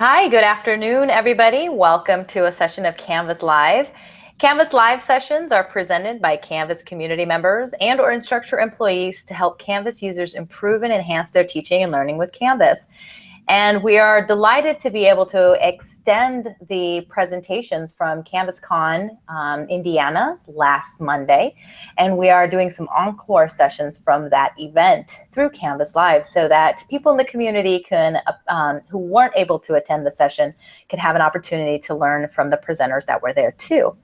Hi, good afternoon, everybody. Welcome to a session of Canvas Live. Canvas Live sessions are presented by Canvas community members and/or instructor employees to help Canvas users improve and enhance their teaching and learning with Canvas. And we are delighted to be able to extend the presentations from CanvasCon Indiana last Monday. And we are doing some encore sessions from that event through Canvas Live so that people in the community can, who weren't able to attend the session, can have an opportunity to learn from the presenters that were there too.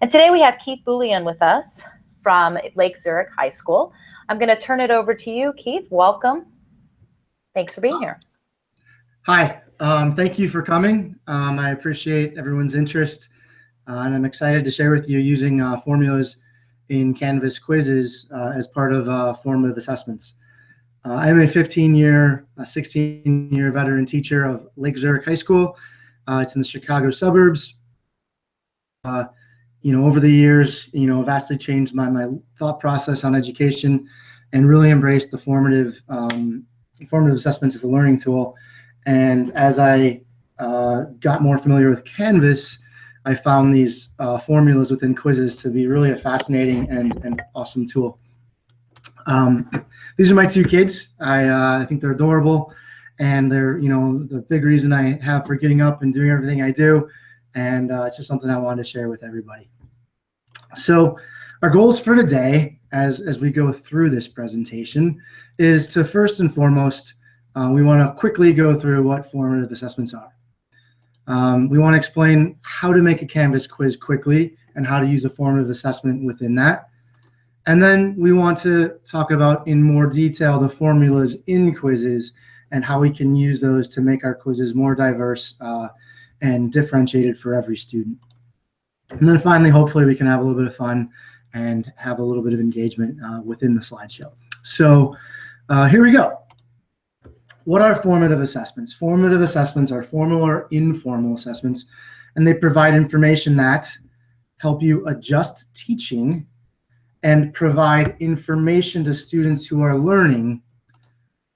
And today we have Keith Boulian with us from Lake Zurich High School. I'm going to turn it over to you, Keith. Welcome. Thanks for being here. Hi, thank you for coming. I appreciate everyone's interest, and I'm excited to share with you using formulas in Canvas quizzes as part of formative assessments. I'm a 16-year veteran teacher of Lake Zurich High School. It's in the Chicago suburbs. Over the years, vastly changed my thought process on education and really embraced the formative assessments as a learning tool. And as I got more familiar with Canvas, I found these formulas within quizzes to be really a fascinating and awesome tool. These are my two kids. I think they're adorable, and they're the big reason I have for getting up and doing everything I do. And it's just something I wanted to share with everybody. So our goals for today, as we go through this presentation, is to first and foremost, we want to quickly go through what formative assessments are. We want to explain how to make a Canvas quiz quickly and how to use a formative assessment within that. And then we want to talk about in more detail the formulas in quizzes and how we can use those to make our quizzes more diverse and differentiated for every student. And then finally, hopefully we can have a little bit of fun and have a little bit of engagement within the slideshow. So here we go. What are formative assessments? Formative assessments are formal or informal assessments, and they provide information that help you adjust teaching and provide information to students who are learning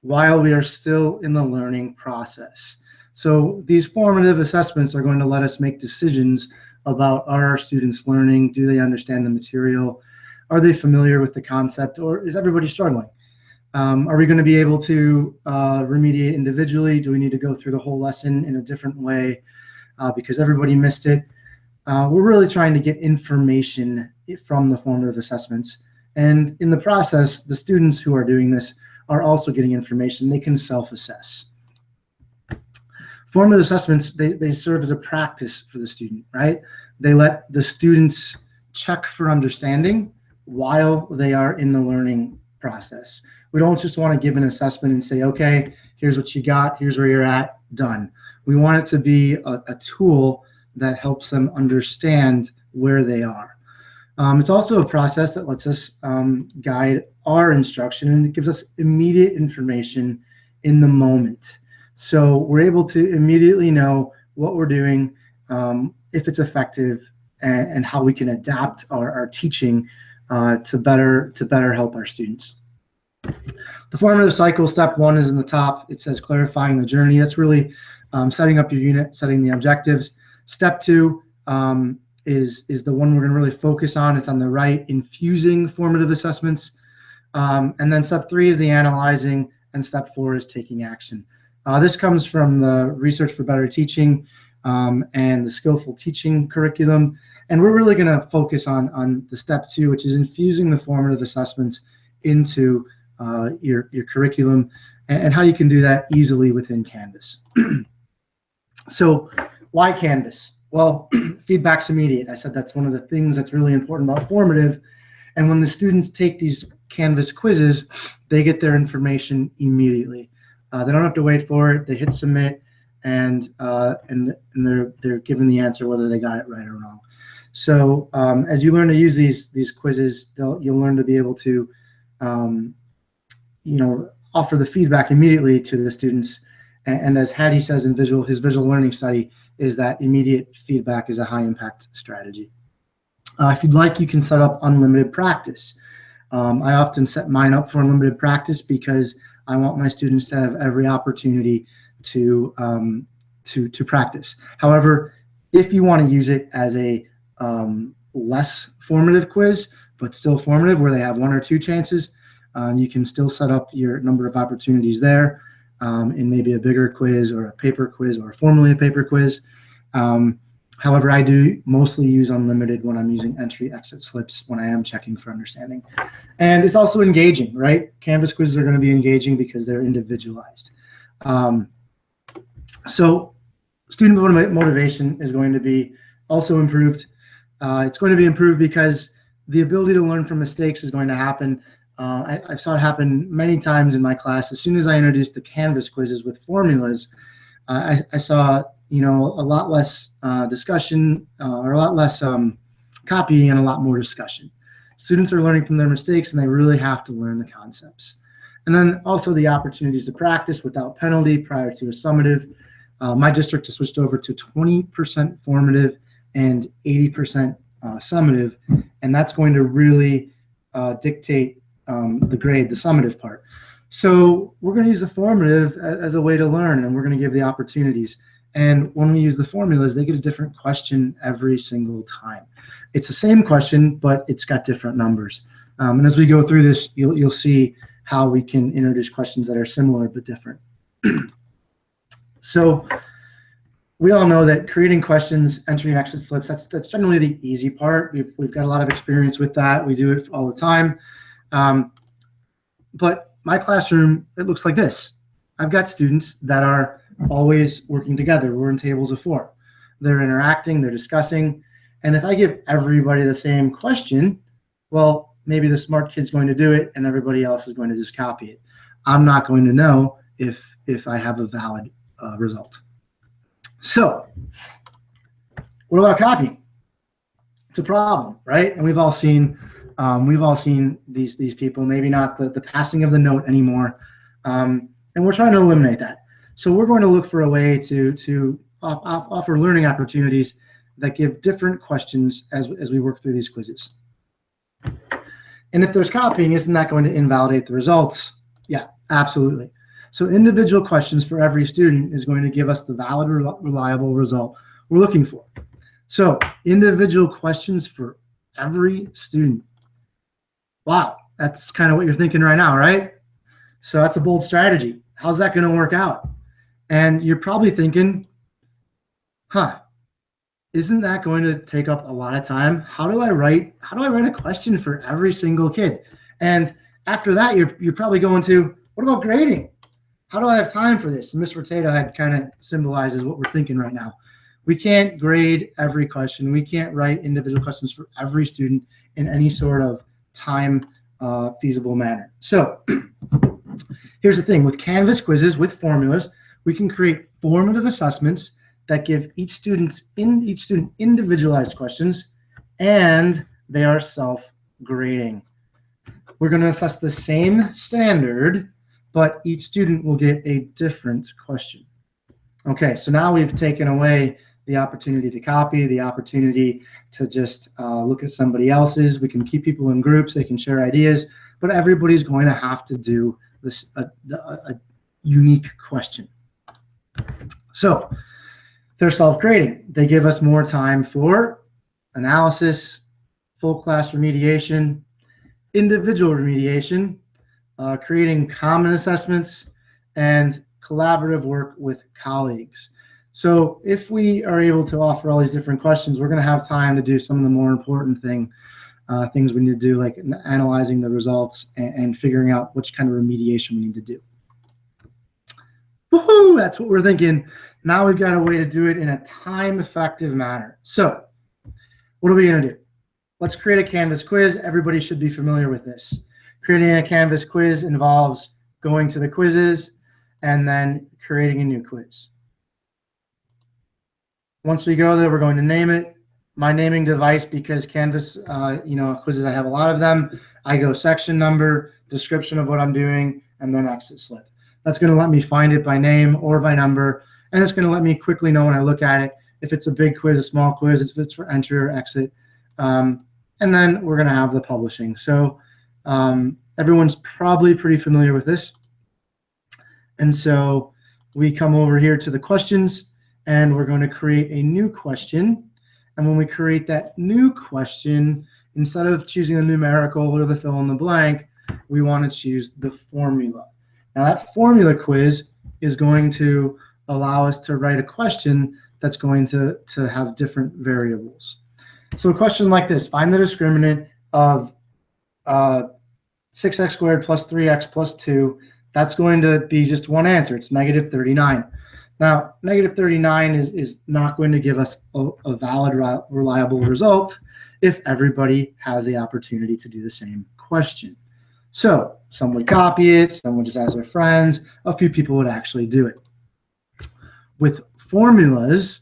while we are still in the learning process. So these formative assessments are going to let us make decisions about, are our students learning? Do they understand the material? Are they familiar with the concept, or is everybody struggling? Are we going to be able to remediate individually? Do we need to go through the whole lesson in a different way because everybody missed it? We're really trying to get information from the formative assessments. And in the process, the students who are doing this are also getting information. They can self-assess. Formative assessments, they serve as a practice for the student, right? They let the students check for understanding while they are in the learning process. We don't just want to give an assessment and say, okay, here's what you got, here's where you're at, done. We want it to be a tool that helps them understand where they are. It's also a process that lets us guide our instruction, and it gives us immediate information in the moment. So we're able to immediately know what we're doing, if it's effective, and how we can adapt our teaching to better help our students. The formative cycle, step one is in the top. It says clarifying the journey. That's really setting up your unit, setting the objectives. Step two is the one we're going to really focus on. It's on the right, infusing formative assessments. And then step three is the analyzing, and step four is taking action. This comes from the Research for Better Teaching and the Skillful Teaching curriculum. And we're really going to focus on the step two, which is infusing the formative assessments into your curriculum, and how you can do that easily within Canvas. So why Canvas? Well, feedback's immediate. I said that's one of the things that's really important about formative. And when the students take these Canvas quizzes, they get their information immediately. They don't have to wait for it. They hit submit, and they're given the answer whether they got it right or wrong. So as you learn to use these quizzes, you'll learn to be able to offer the feedback immediately to the students. And as Hattie says in his visual learning study, is that immediate feedback is a high impact strategy. If you'd like, you can set up unlimited practice. I often set mine up for unlimited practice because I want my students to have every opportunity to to practice. However, if you want to use it as a less formative quiz, but still formative, where they have 1 or 2 chances, you can still set up your number of opportunities there in maybe a bigger quiz or a paper quiz or formally a paper quiz. However, I do mostly use unlimited when I'm using entry/exit slips when I am checking for understanding. And it's also engaging, right? Canvas quizzes are going to be engaging because they're individualized. So student motivation is going to be also improved. It's going to be improved because the ability to learn from mistakes is going to happen. I saw it happen many times in my class. As soon as I introduced the Canvas quizzes with formulas, I saw a lot less discussion or a lot less copying and a lot more discussion. Students are learning from their mistakes, and they really have to learn the concepts. And then also the opportunities to practice without penalty prior to a summative. My district has switched over to 20% formative and 80% summative, and that's going to really dictate the grade, the summative part. So we're going to use the formative as a way to learn, and we're going to give the opportunities. And when we use the formulas, they get a different question every single time. It's the same question, but it's got different numbers. And as we go through this, you'll see how we can introduce questions that are similar but different. So we all know that creating questions, entry and exit slips, that's generally the easy part. We've got a lot of experience with that. We do it all the time. But my classroom, it looks like this. I've got students that are always working together. We're in tables of 4. They're interacting, they're discussing. And if I give everybody the same question, well, maybe the smart kid's going to do it and everybody else is going to just copy it. I'm not going to know if I have a valid result. So what about copying? It's a problem, right? And we've all seen these people, maybe not the passing of the note anymore. And we're trying to eliminate that. So we're going to look for a way to offer learning opportunities that give different questions as we work through these quizzes. And if there's copying, isn't that going to invalidate the results? Yeah, absolutely. So individual questions for every student is going to give us the valid, reliable result we're looking for. So individual questions for every student. Wow, that's kind of what you're thinking right now, right? So that's a bold strategy. How's that going to work out? And you're probably thinking, isn't that going to take up a lot of time? How do I write a question for every single kid? And after that, you're probably going to, what about grading? How do I have time for this? And Ms. Rotato had kind of symbolizes what we're thinking right now. We can't grade every question. We can't write individual questions for every student in any sort of time feasible manner. So here's the thing. With Canvas quizzes, with formulas, we can create formative assessments that give each student individualized questions, and they are self-grading. We're going to assess the same standard, but each student will get a different question. Okay, so now we've taken away the opportunity to copy, the opportunity to just look at somebody else's. We can keep people in groups, they can share ideas, but everybody's going to have to do this a unique question. So they're self-grading. They give us more time for analysis, full class remediation, individual remediation, creating common assessments, and collaborative work with colleagues. So if we are able to offer all these different questions, we're going to have time to do some of the more important things we need to do, like analyzing the results and figuring out which kind of remediation we need to do. Woohoo! That's what we're thinking. Now we've got a way to do it in a time-effective manner. So what are we going to do? Let's create a Canvas quiz. Everybody should be familiar with this. Creating a Canvas quiz involves going to the quizzes and then creating a new quiz. Once we go there, we're going to name it. My naming device, because Canvas, quizzes, I have a lot of them. I go section number, description of what I'm doing, and then exit slip. That's going to let me find it by name or by number, and it's going to let me quickly know when I look at it if it's a big quiz, a small quiz, if it's for entry or exit. And then we're going to have the publishing. So everyone's probably pretty familiar with this. And so we come over here to the questions, and we're going to create a new question. And when we create that new question, instead of choosing the numerical or the fill in the blank, we want to choose the formula. Now that formula quiz is going to allow us to write a question that's going to have different variables. So a question like this: find the discriminant of 6x squared plus 3x plus 2. That's going to be just one answer. It's negative 39. Now, negative 39 is not going to give us a valid, reliable result if everybody has the opportunity to do the same question. So some would copy it, some would just ask their friends, a few people would actually do it. With formulas,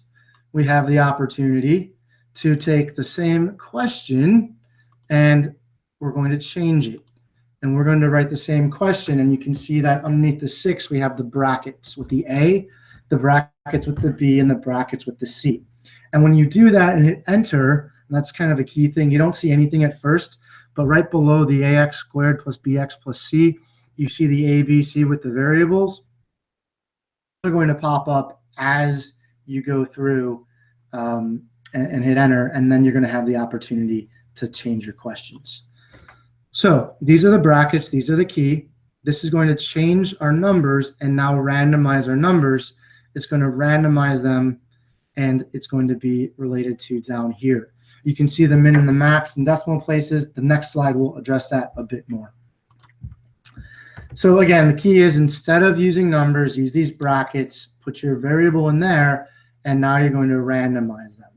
we have the opportunity to take the same question and we're going to change it. And we're going to write the same question, and you can see that underneath the 6, we have the brackets with the A, the brackets with the B, and the brackets with the C. And when you do that and hit enter, and that's kind of a key thing, you don't see anything at first, but right below the ax squared plus bx plus c, you see the a, b, c with the variables. They're going to pop up as you go through and hit enter, and then you're going to have the opportunity to change your questions. So these are the brackets, these are the key. This is going to change our numbers and now randomize our numbers. It's going to randomize them, and it's going to be related to down here. You can see the min and the max in decimal places. The next slide will address that a bit more. So again, the key is, instead of using numbers, use these brackets, put your variable in there, and now you're going to randomize them.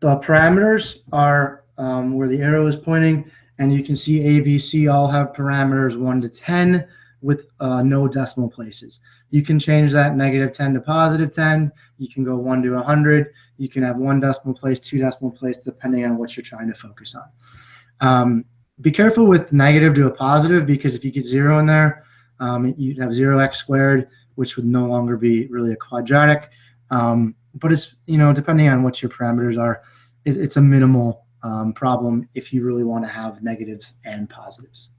The parameters are where the arrow is pointing, and you can see A, B, C all have parameters 1 to 10 with no decimal places. You can change that -10 to +10. You can go 1 to 100. You can have 1 decimal place, 2 decimal place, depending on what you're trying to focus on. Be careful with negative to a positive, because if you get 0 in there, you'd have 0x squared, which would no longer be really a quadratic. But it's, depending on what your parameters are, it's a minimal problem if you really want to have negatives and positives.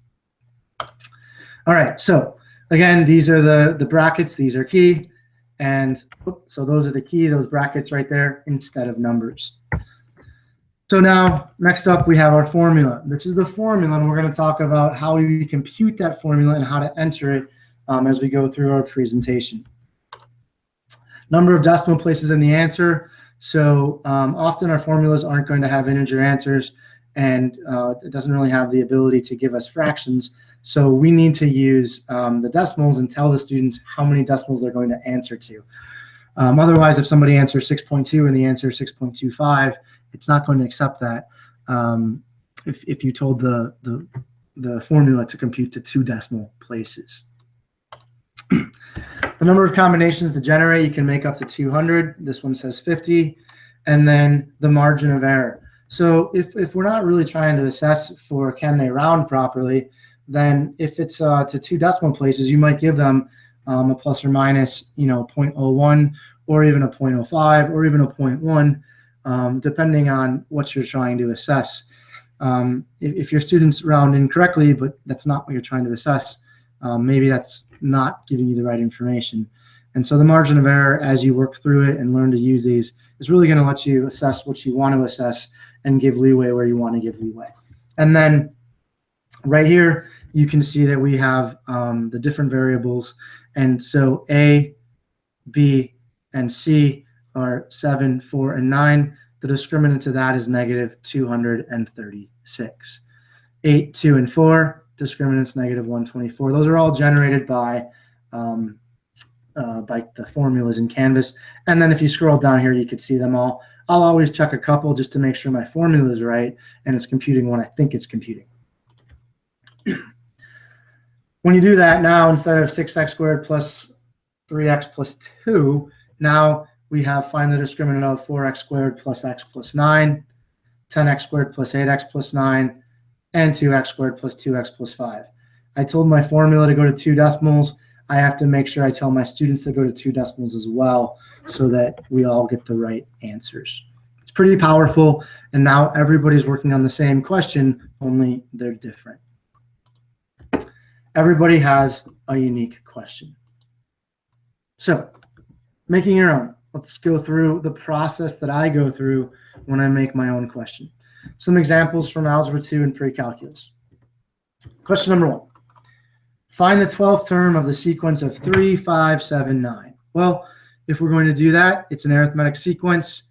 All right, so again, these are the brackets, these are key, and so those are the key, those brackets right there, instead of numbers. So now, next up, we have our formula. This is the formula, and we're going to talk about how we compute that formula and how to enter it as we go through our presentation. Number of decimal places in the answer. So often our formulas aren't going to have integer answers, and it doesn't really have the ability to give us fractions. So we need to use the decimals and tell the students how many decimals they're going to answer to. Otherwise, if somebody answers 6.2 and the answer is 6.25, it's not going to accept that if you told the formula to compute to 2 decimal places. The number of combinations to generate, you can make up to 200. This one says 50. And then the margin of error. So if we're not really trying to assess for can they round properly, then if it's to 2 decimal places, you might give them a plus or minus 0.01 or even a 0.05 or even a 0.1, depending on what you're trying to assess. If your students round incorrectly, but that's not what you're trying to assess, maybe that's not giving you the right information. And so the margin of error, as you work through it and learn to use these, is really going to let you assess what you want to assess and give leeway where you want to give leeway. And then right here, you can see that we have the different variables. And so A, B, and C are 7, 4, and 9. The discriminant to that is -236. 8, 2, and 4, discriminants -124. Those are all generated by the formulas in Canvas. And then if you scroll down here, you could see them all. I'll always check a couple just to make sure my formula is right and it's computing when I think it's computing. When you do that, now instead of 6x squared plus 3x plus 2, now we have find the discriminant of 4x squared plus x plus 9, 10x squared plus 8x plus 9, and 2x squared plus 2x plus 5. I told my formula to go to 2 decimals. I have to make sure I tell my students to go to 2 decimals as well so that we all get the right answers. It's pretty powerful, and now everybody's working on the same question, only they're different. Everybody has a unique question. So making your own. Let's go through the process that I go through when I make my own question. Some examples from Algebra 2 and pre-calculus. Question number 1. Find the 12th term of the sequence of 3, 5, 7, 9. Well, if we're going to do that, it's an arithmetic sequence.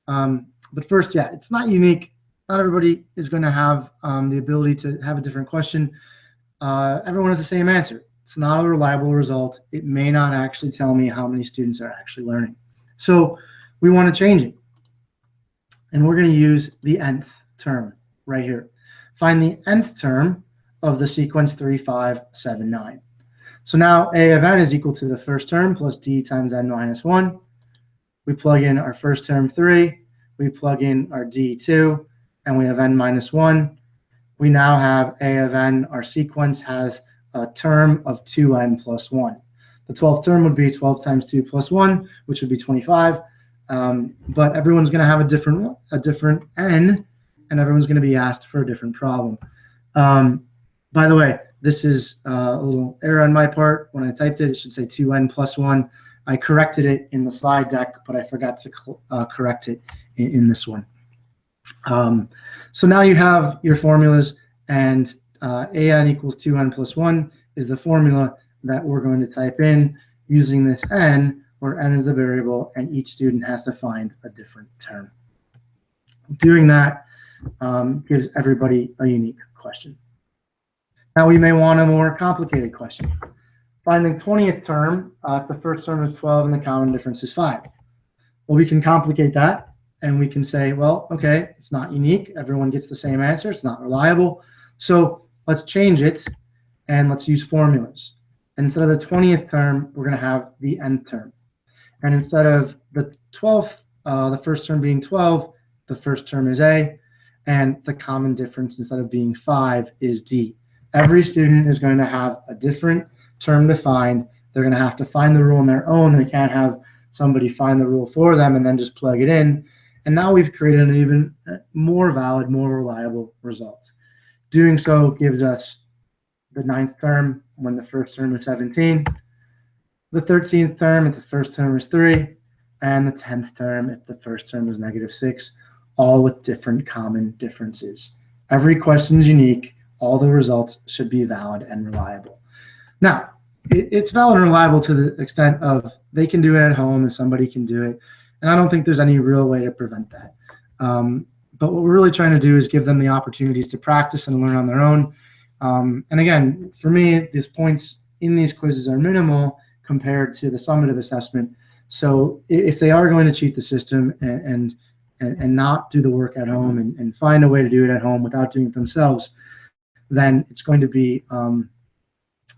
But first, yeah, it's not unique. Not everybody is going to have the ability to have a different question. Everyone has the same answer. It's not a reliable result. It may not actually tell me how many students are actually learning. So we want to change it. And we're going to use the nth term right here. Find the nth term of the sequence 3, 5, 7, 9. So now a of n is equal to the first term plus d times n minus 1. We plug in our first term 3. We plug in our d 2. And we have n minus 1. We now have a of n. Our sequence has a term of 2n plus 1. The 12th term would be 12 times 2 plus 1, which would be 25. But everyone's going to have a different n, and everyone's going to be asked for a different problem. By the way, this is a little error on my part. When I typed it, it should say 2n plus 1. I corrected it in the slide deck, but I forgot to correct it in this one. So now you have your formulas, and an equals 2n plus 1 is the formula that we're going to type in using this n, where n is the variable, and each student has to find a different term. Doing that gives everybody a unique question. Now we may want a more complicated question. Find the 20th term. The first term is 12 and the common difference is 5. Well, we can complicate that, and we can say, well, okay, it's not unique. Everyone gets the same answer. It's not reliable. So let's change it, and let's use formulas. Instead of the 20th term, we're going to have the nth term. And instead of the 12th, the first term being 12, the first term is a, and the common difference instead of being 5 is d. Every student is going to have a different term to find. They're going to have to find the rule on their own. They can't have somebody find the rule for them and then just plug it in. And now we've created an even more valid, more reliable result. Doing so gives us the 9th term when the first term is 17, the 13th term if the first term is 3, and the 10th term if the first term is -6, all with different common differences. Every question is unique. All the results should be valid and reliable. Now, it's valid and reliable to the extent of they can do it at home and somebody can do it. And I don't think there's any real way to prevent that. But what we're really trying to do is give them the opportunities to practice and learn on their own. And again, for me, these points in these quizzes are minimal compared to the summative assessment. So if they are going to cheat the system and not do the work at home and find a way to do it at home without doing it themselves, then it's going to be,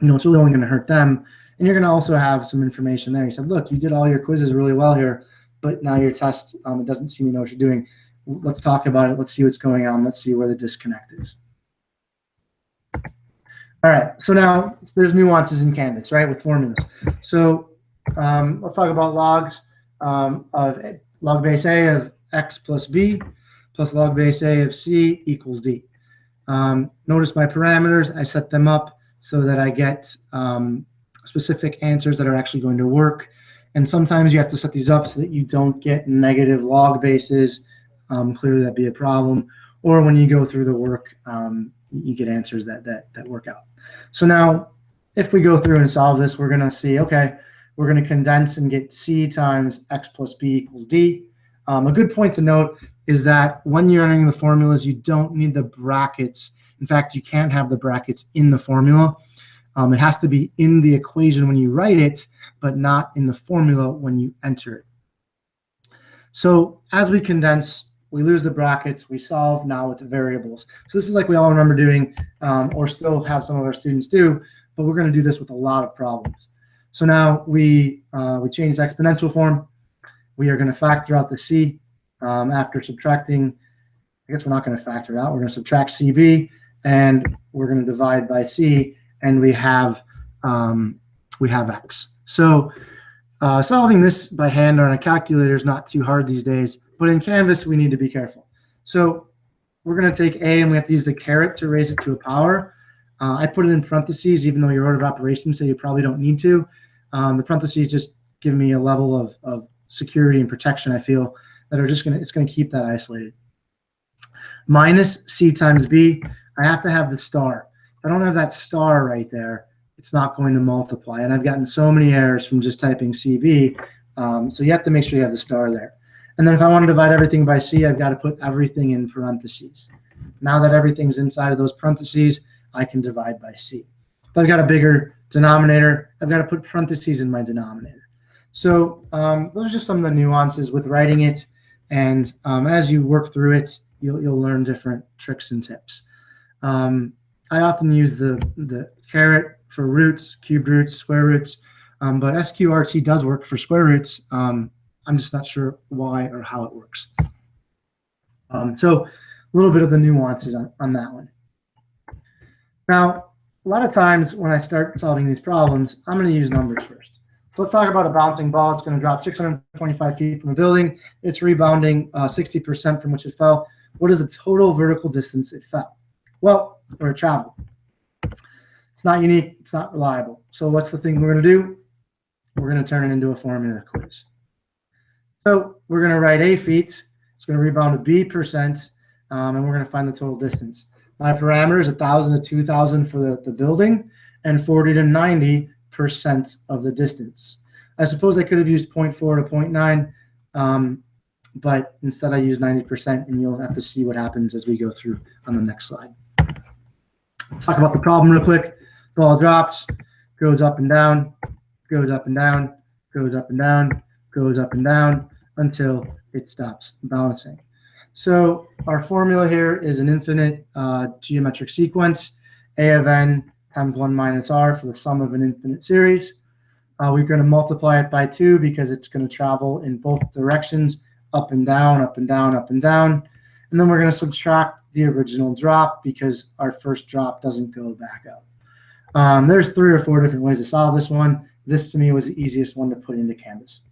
it's really only going to hurt them. And you're going to also have some information there. You said, look, you did all your quizzes really well here, but now your test, it doesn't seem you know what you're doing. Let's talk about it. Let's see what's going on. Let's see where the disconnect is. All right, so now there's nuances in Canvas, right, with formulas. So let's talk about logs of log base A of x plus b plus log base A of c equals d. Notice my parameters. I set them up so that I get specific answers that are actually going to work. And sometimes you have to set these up so that you don't get negative log bases. Clearly that'd be a problem. Or when you go through the work, you get answers that work out. So now if we go through and solve this, we're going to see, okay, we're going to condense and get c times x plus b equals d. A good point to note is that when you're entering the formulas, you don't need the brackets. In fact, you can't have the brackets in the formula. It has to be in the equation when you write it, but not in the formula when you enter it. So as we condense, we lose the brackets, we solve now with the variables. So this is like we all remember doing, or still have some of our students do, but we're going to do this with a lot of problems. So now we change exponential form. We are going to factor out the c after subtracting. I guess we're not going to factor it out. We're going to subtract cb, and we're going to divide by c, and we have x. So solving this by hand on a calculator is not too hard these days, but in Canvas we need to be careful. So we're going to take a, and we have to use the caret to raise it to a power. I put it in parentheses, even though your order of operations say you probably don't need to. The parentheses just give me a level of security and protection, I feel, that are just it's going to keep that isolated. Minus C times B, I have to have the star. If I don't have that star right there, it's not going to multiply. And I've gotten so many errors from just typing CV. So you have to make sure you have the star there. And then if I want to divide everything by C, I've got to put everything in parentheses. Now that everything's inside of those parentheses, I can divide by C. If I've got a bigger denominator, I've got to put parentheses in my denominator. So those are just some of the nuances with writing it. And as you work through it, you'll learn different tricks and tips. I often use the caret for roots, cubed roots, square roots, but SQRT does work for square roots. I'm just not sure why or how it works. So a little bit of the nuances on that one. Now, a lot of times when I start solving these problems, I'm going to use numbers first. So let's talk about a bouncing ball. It's going to drop 625 feet from a building. It's rebounding 60% from which it fell. What is the total vertical distance it fell? Well, or it traveled. It's not unique. It's not reliable. So what's the thing we're going to do? We're going to turn it into a formula quiz. So we're going to write A feet. It's going to rebound to B percent, and we're going to find the total distance. My parameters, 1,000 to 2,000 for the building, and 40 to 90% of the distance. I suppose I could have used 0.4 to 0.9, but instead I used 90%, and you'll have to see what happens as we go through on the next slide. Let's talk about the problem real quick. Ball drops, goes up and down, goes up and down, goes up and down, goes up and down until it stops bouncing. So our formula here is an infinite geometric sequence, A of n times 1 minus r for the sum of an infinite series. We're going to multiply it by 2 because it's going to travel in both directions, up and down, up and down, up and down. And then we're going to subtract the original drop because our first drop doesn't go back up. There's 3 or 4 different ways to solve this one. This, to me, was the easiest one to put into Canvas.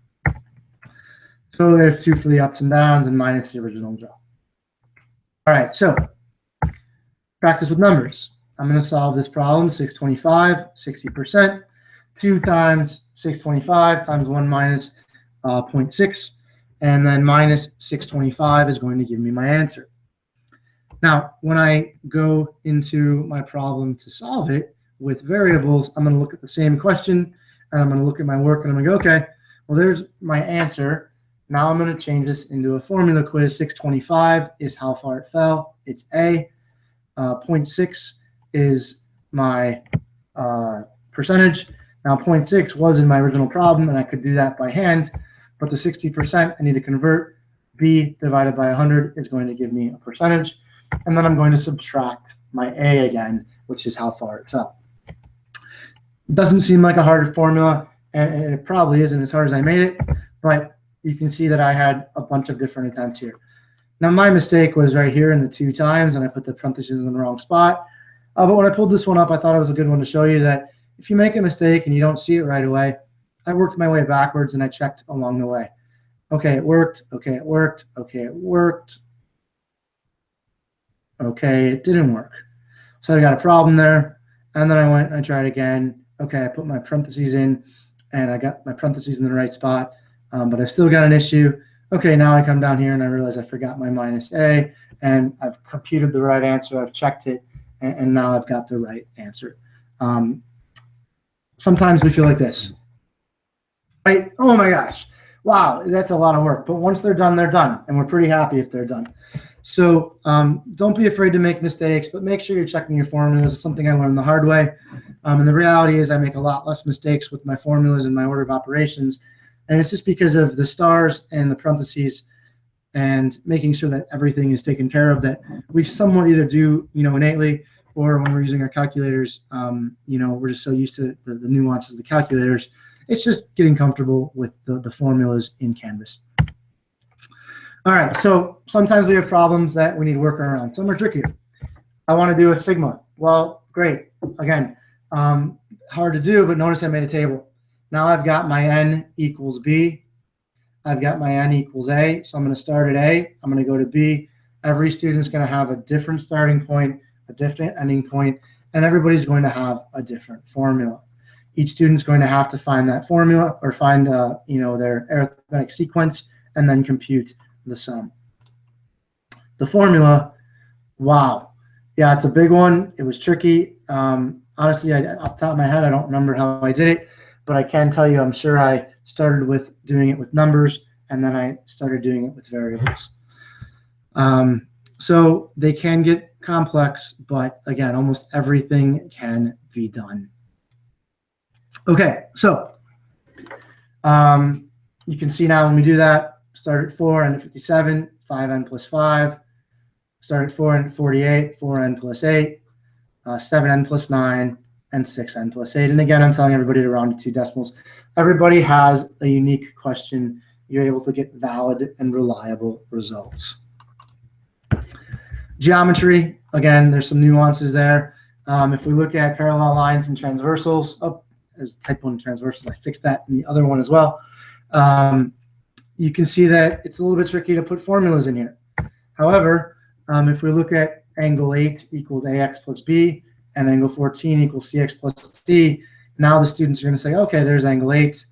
So there's 2 for the ups and downs and minus the original drop. All right, so practice with numbers. I'm going to solve this problem, 625, 60%. 2 times 625 times 1 minus 0.6. And then minus 625 is going to give me my answer. Now, when I go into my problem to solve it with variables, I'm going to look at the same question, and I'm going to look at my work, and I'm going to go, okay, well, there's my answer. Now I'm going to change this into a formula quiz. 625 is how far it fell. It's A. 0.6 is my percentage. Now, 0.6 was in my original problem, and I could do that by hand. But the 60% I need to convert. B divided by 100 is going to give me a percentage. And then I'm going to subtract my A again, which is how far it fell. It doesn't seem like a hard formula, and it probably isn't as hard as I made it, but you can see that I had a bunch of different attempts here. Now, my mistake was right here in the 2 times, and I put the parentheses in the wrong spot. But when I pulled this one up, I thought it was a good one to show you that if you make a mistake and you don't see it right away, I worked my way backwards and I checked along the way. Okay, it worked. Okay, it worked. Okay, it worked. Okay, it didn't work. So I got a problem there. And then I went and I tried again. Okay, I put my parentheses in and I got my parentheses in the right spot, but I've still got an issue. Okay, now I come down here and I realize I forgot my minus A, and I've computed the right answer. I've checked it, and now I've got the right answer. Sometimes we feel like this. Right? Oh my gosh. Wow, that's a lot of work. But once they're done, and we're pretty happy if they're done. So don't be afraid to make mistakes, but make sure you're checking your formulas. It's something I learned the hard way. And the reality is I make a lot less mistakes with my formulas and my order of operations. And it's just because of the stars and the parentheses and making sure that everything is taken care of that we somewhat either do, innately, or when we're using our calculators, we're just so used to the nuances of the calculators. It's just getting comfortable with the formulas in Canvas. All right, so sometimes we have problems that we need to work around. Some are trickier. I want to do a sigma. Well, great. Again, hard to do, but notice I made a table. Now I've got my n equals b. I've got my n equals a. So I'm going to start at a. I'm going to go to b. Every student's going to have a different starting point, a different ending point, and everybody's going to have a different formula. Each student's going to have to find that formula or find their arithmetic sequence and then compute the sum. The formula, wow. Yeah, it's a big one. It was tricky. Honestly, off the top of my head, I don't remember how I did it, but I can tell you I'm sure I started with doing it with numbers, and then I started doing it with variables. So they can get complex, but again, almost everything can be done. Okay, so you can see now when we do that, start at 4, end at 57, 5n plus 5, start at 4, end at 48, 4n plus 8, 7n plus 9, and 6n plus 8. And again, I'm telling everybody to round to 2 decimals. Everybody has a unique question. You're able to get valid and reliable results. Geometry, again, there's some nuances there. If we look at parallel lines and transversals, there's type 1 transversals. I fixed that in the other one as well. You can see that it's a little bit tricky to put formulas in here. However, if we look at angle 8 equals ax plus b and angle 14 equals cx plus d, now the students are going to say, okay, there's angle 8,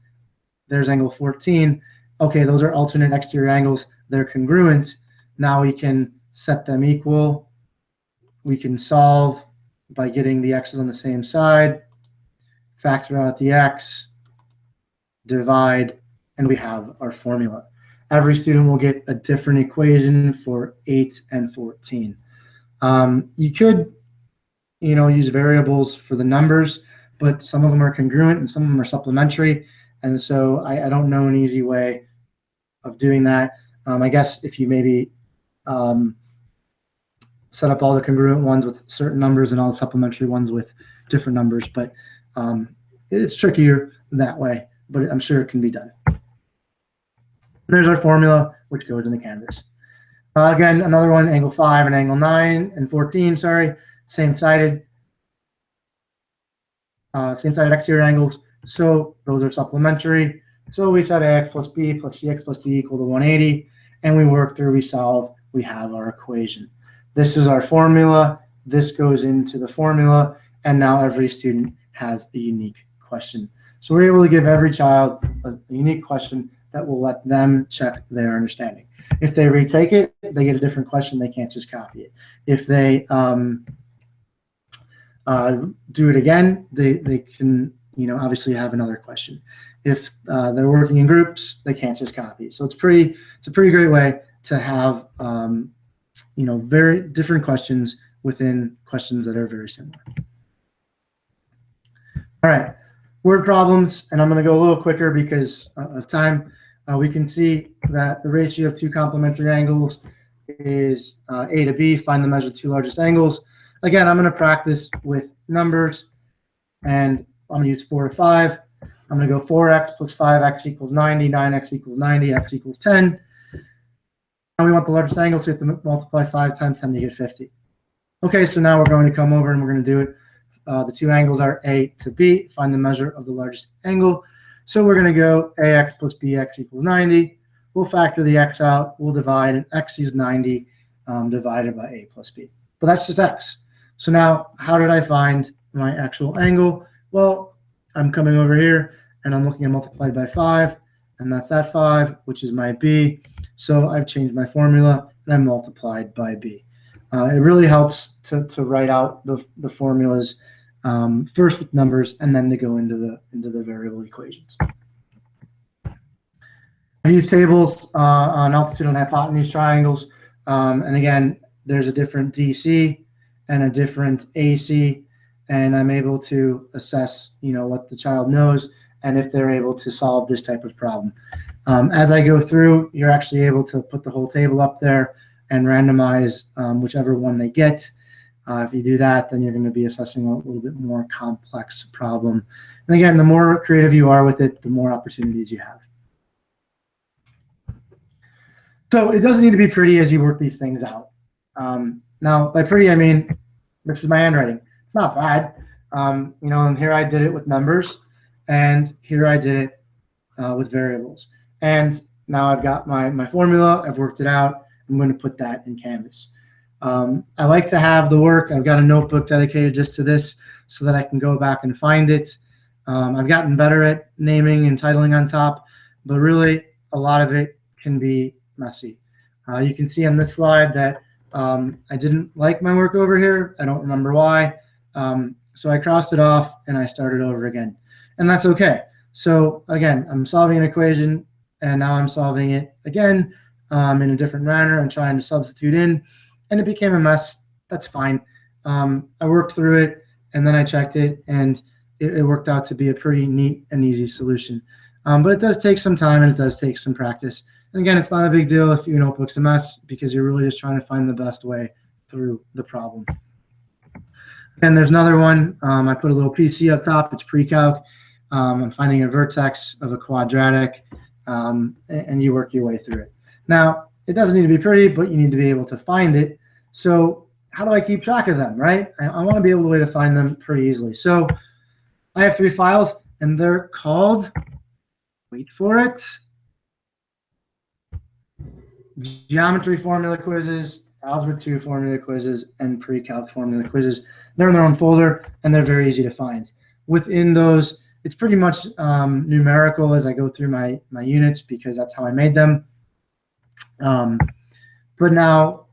there's angle 14. Okay, those are alternate exterior angles. They're congruent. Now we can set them equal. We can solve by getting the x's on the same side, factor out the x, divide, and we have our formula. Every student will get a different equation for 8 and 14. You could, use variables for the numbers, but some of them are congruent and some of them are supplementary. And so I don't know an easy way of doing that. I guess if you maybe set up all the congruent ones with certain numbers and all the supplementary ones with different numbers, but it's trickier that way, but I'm sure it can be done. There's our formula, which goes into Canvas. Again, another one, angle 5 and angle 9 and 14, sorry, same-sided exterior angles. So those are supplementary. So we set ax plus b plus cx plus d equal to 180, and we work through, we solve, we have our equation. This is our formula. This goes into the formula, and now every student has a unique question. So we're able to give every child a unique question that will let them check their understanding. If they retake it, they get a different question. They can't just copy it. If they do it again, they can, obviously have another question. If they're working in groups, they can't just copy. So it's a pretty great way to have, very different questions within questions that are very similar. All right, word problems, and I'm going to go a little quicker because of time. We can see that the ratio of 2 complementary angles is A to B. Find the measure of 2 largest angles. Again, I'm going to practice with numbers, and I'm going to use 4 to 5. I'm going to go 4x plus 5x equals 90, 9x equals 90, x equals 10. And we want the largest angle, so we have to multiply 5 times 10 to get 50. Okay, so now we're going to come over and we're going to do it. The 2 angles are A to B. Find the measure of the largest angle. So we're going to go ax plus bx equals 90. We'll factor the x out. We'll divide, and x is 90 divided by a plus b. But that's just x. So now how did I find my actual angle? Well, I'm coming over here, and I'm looking at multiplied by 5, and that's that 5, which is my b. So I've changed my formula, and I multiplied by b. It really helps to write out the formulas first with numbers, and then to go into the variable equations. I use tables on altitude and hypotenuse triangles, and again, there's a different DC and a different AC, and I'm able to assess, what the child knows and if they're able to solve this type of problem. As I go through, you're actually able to put the whole table up there and randomize whichever one they get. If you do that, then you're going to be assessing a little bit more complex problem. And again, the more creative you are with it, the more opportunities you have. So it doesn't need to be pretty as you work these things out. Now, by pretty, I mean, this is my handwriting. It's not bad. And here I did it with numbers, and here I did it with variables. And now I've got my formula. I've worked it out. I'm going to put that in Canvas. I like to have the work. I've got a notebook dedicated just to this so that I can go back and find it. I've gotten better at naming and titling on top, but really a lot of it can be messy. You can see on this slide that I didn't like my work over here. I don't remember why. So I crossed it off and I started over again. And that's okay. So again, I'm solving an equation and now I'm solving it again in a different manner and trying to substitute in, and it became a mess. That's fine. I worked through it and then I checked it, and it worked out to be a pretty neat and easy solution. But it does take some time and it does take some practice. And again, it's not a big deal if your notebook's a mess, because you're really just trying to find the best way through the problem. And there's another one. I put a little PC up top. It's pre-calc. I'm finding a vertex of a quadratic, and you work your way through it. Now, it doesn't need to be pretty, but you need to be able to find it. So how do I keep track of them, right? I want to be able to find them pretty easily. So I have 3 files, and they're called, wait for it, geometry formula quizzes, algebra 2 formula quizzes, and pre-calc formula quizzes. They're in their own folder, and they're very easy to find. Within those, it's pretty much numerical as I go through my units, because that's how I made them. But now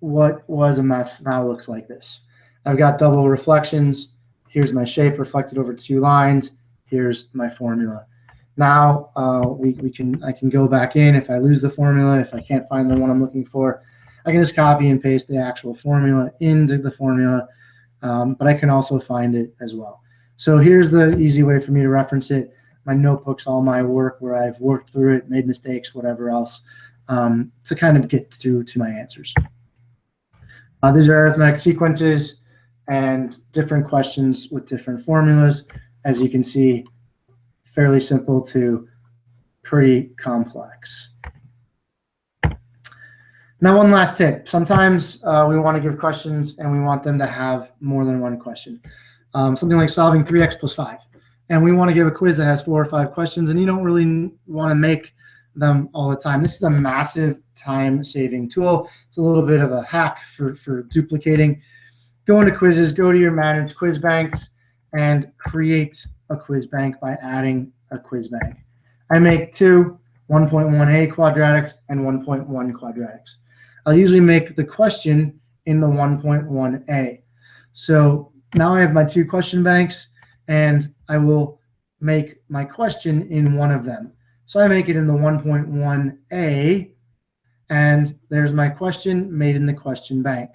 what was a mess now looks like this. I've got double reflections. Here's my shape reflected over 2 lines. Here's my formula. Now I can go back in if I lose the formula, if I can't find the one I'm looking for. I can just copy and paste the actual formula into the formula, but I can also find it as well. So here's the easy way for me to reference it. My notebook's all my work where I've worked through it, made mistakes, whatever else, to kind of get through to my answers. These are arithmetic sequences and different questions with different formulas. As you can see, fairly simple to pretty complex. Now, one last tip. Sometimes we want to give questions and we want them to have more than one question. Something like solving 3x plus 5. And we want to give a quiz that has 4 or 5 questions, and you don't really want to make them all the time. This is a massive time-saving tool. It's a little bit of a hack for duplicating. Go into quizzes, go to your managed quiz banks, and create a quiz bank by adding a quiz bank. I make 2 1.1a quadratics and 1.1 quadratics. I'll usually make the question in the 1.1a. So now I have my 2 question banks, and I will make my question in one of them. So I make it in the 1.1a, and there's my question made in the question bank.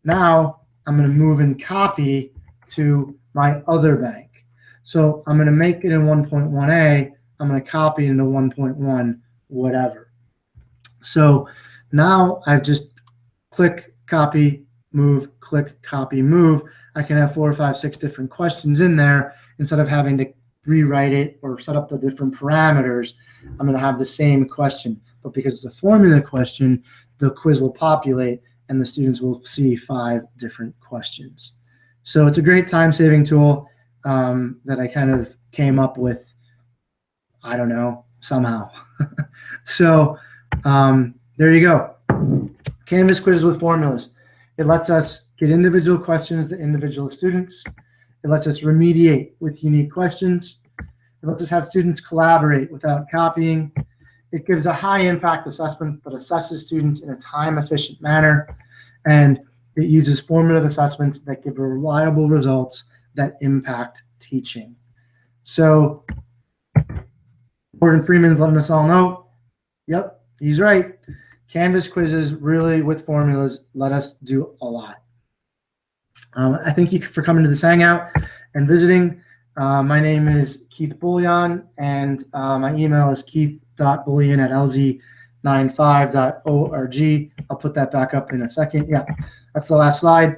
Now I'm going to move and copy to my other bank. So I'm going to make it in 1.1a. I'm going to copy into 1.1 whatever. So now I've just click, copy, move, click, copy, move. I can have 4 or 5, 6 different questions in there instead of having to rewrite it or set up the different parameters. I'm going to have the same question, but because it's a formula question, the quiz will populate and the students will see 5 different questions. So it's a great time-saving tool that I kind of came up with, I don't know, somehow. So there you go. Canvas quizzes with formulas. It lets us get individual questions to individual students. It lets us remediate with unique questions. It lets us have students collaborate without copying. It gives a high-impact assessment that assesses students in a time-efficient manner. And it uses formative assessments that give reliable results that impact teaching. So Morgan Freeman's letting us all know, yep, he's right. Canvas quizzes really with formulas let us do a lot. I thank you for coming to this Hangout and visiting. My name is Keith Bullion, and my email is keith.bullion@lz95.org. I'll put that back up in a second. Yeah, that's the last slide.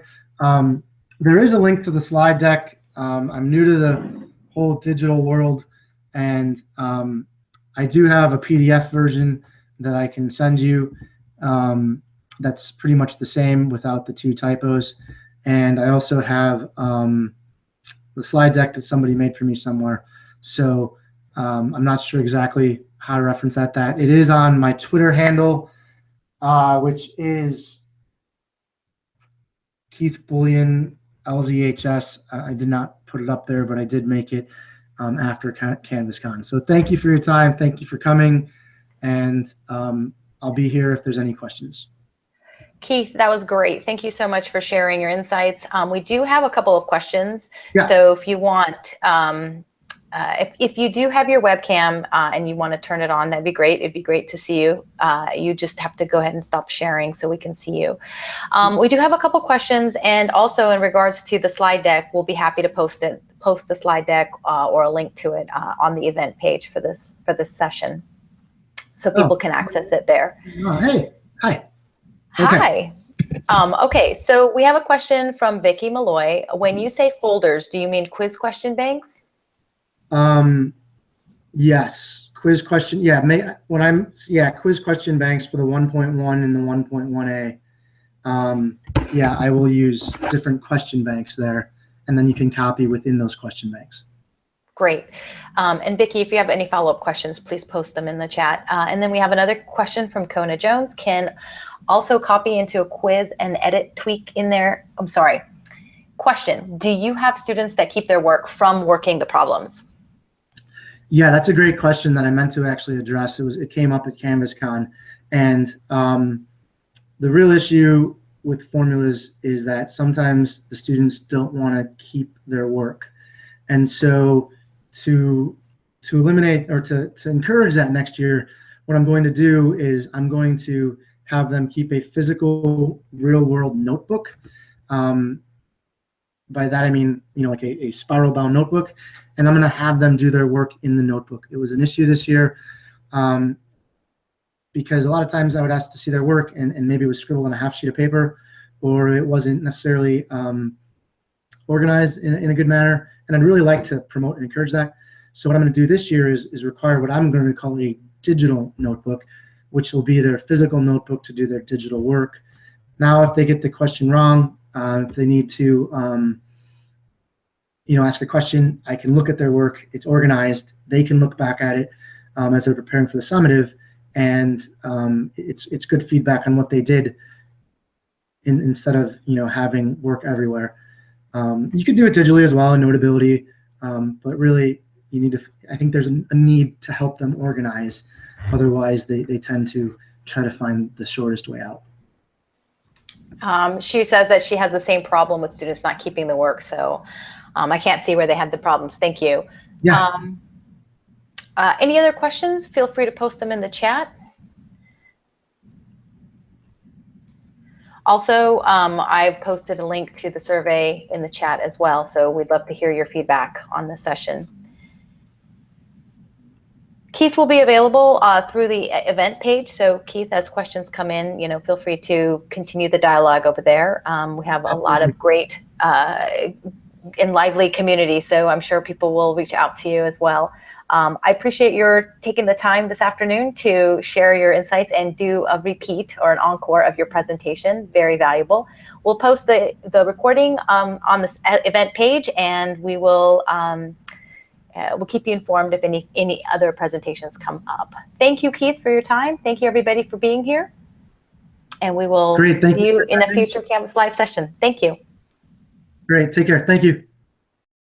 There is a link to the slide deck. I'm new to the whole digital world, and I do have a PDF version that I can send you. That's pretty much the same without the 2 typos. And I also have the slide deck that somebody made for me somewhere. So I'm not sure exactly how to reference that. It is on my Twitter handle, which is Keith Bullion LZHS. I did not put it up there, but I did make it. after CanvasCon. So thank you for your time. Thank you for coming. And I'll be here if there's any questions. Keith, that was great. Thank you so much for sharing your insights. We do have a couple of questions. Yeah. So if you want, if you do have your webcam and you want to turn it on, that'd be great. It'd be great to see you. You just have to go ahead and stop sharing so we can see you. We do have a couple questions, and also in regards to the slide deck, we'll be happy to post the slide deck or a link to it on the event page for this session, so people can access it there. Oh, hey, hi. Okay. Hi. Okay, so we have a question from Vicky Malloy. When you say folders, do you mean quiz question banks? Yes, quiz question. Yeah, quiz question banks for the 1.1 and the 1.1a. Yeah, I will use different question banks there, and then you can copy within those question banks. Great. And Vicki, if you have any follow-up questions, please post them in the chat. And then we have another question from Kona Jones. Can also copy into a quiz and edit, tweak in there. I'm sorry. Question, do you have students that keep their work from working the problems? Yeah, that's a great question that I meant to actually address. It came up at CanvasCon, and the real issue with formulas is that sometimes the students don't want to keep their work. And so to eliminate or to encourage that next year, what I'm going to do is I'm going to have them keep a physical real world notebook. By that I mean, like a spiral bound notebook, and I'm going to have them do their work in the notebook. It was an issue this year because a lot of times I would ask to see their work and maybe it was scribbled on a half sheet of paper, or it wasn't necessarily organized in a good manner. And I'd really like to promote and encourage that. So what I'm going to do this year is require what I'm going to call a digital notebook, which will be their physical notebook to do their digital work. Now, if they get the question wrong, if they need to, ask a question, I can look at their work. It's organized. They can look back at it as they're preparing for the summative, and it's good feedback on what they did instead of having work everywhere. You can do it digitally as well in Notability, but really you need to. I think there's a need to help them organize. Otherwise, they tend to try to find the shortest way out. She says that she has the same problem with students not keeping the work, so I can't see where they have the problems. Thank you. Yeah. Any other questions? Feel free to post them in the chat. Also, I posted a link to the survey in the chat as well, so we'd love to hear your feedback on the session. Keith will be available through the event page. So Keith, as questions come in, feel free to continue the dialogue over there. We have a lot of great and lively community, so I'm sure people will reach out to you as well. I appreciate your taking the time this afternoon to share your insights and do a repeat or an encore of your presentation. Very valuable. We'll post the recording on this event page, and we will we'll keep you informed if any other presentations come up. Thank you, Keith, for your time. Thank you, everybody, for being here. And we will see you in a future Canvas Live session. Thank you. Great. Take care. Thank you.